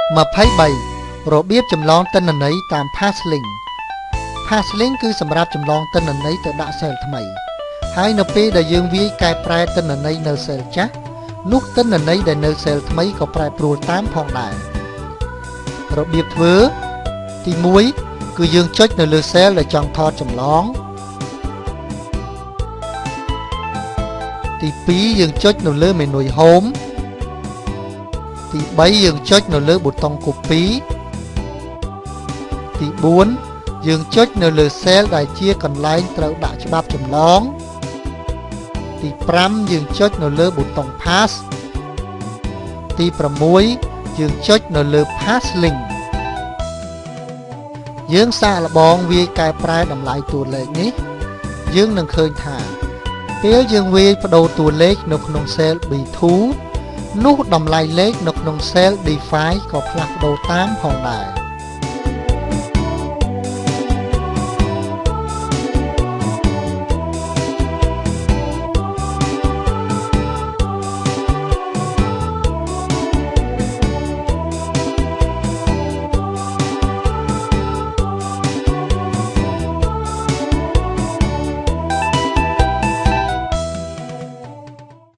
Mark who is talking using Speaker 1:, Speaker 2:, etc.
Speaker 1: 23របៀបចម្លងទិន្នន័យតាម Parslink គឺសម្រាប់ចម្លងទិន្នន័យទៅដាក់ cell ថ្មីហើយនៅពេលដែលយើងវាយកែប្រែទិន្នន័យនៅ cell ចាស់នោះទិន្នន័យដែលនៅ cell ថ្មីក៏ប្រែប្រួលតាមផងដែររបៀបធ្វើទី1គឺយើងចុចនៅលើ cell ដែលចង់ថតចម្លងទី2យើងចុចនៅលើ menu home ទី3យើងចុចនៅលើប៊ូតុង copy ទី4យើងចុចនៅលើ cell ដែលជាកន្លែងត្រូវដាក់ច្បាប់ចម្លងទី5យើងចុចនៅលើប៊ូតុង pass ទី6យើងចុចនៅលើ Parslink យើងសាកល្បងវាយកែប្រែតម្លៃតួលេខនេះយើងនឹងឃើញថាពេលយើងវាយបដូរតួលេខនៅក្នុង cell B2 នោះតម្លៃលេខនៅក្នុង cell D5 ក៏ផ្លាស់ប្ដូរតាមផងដែរ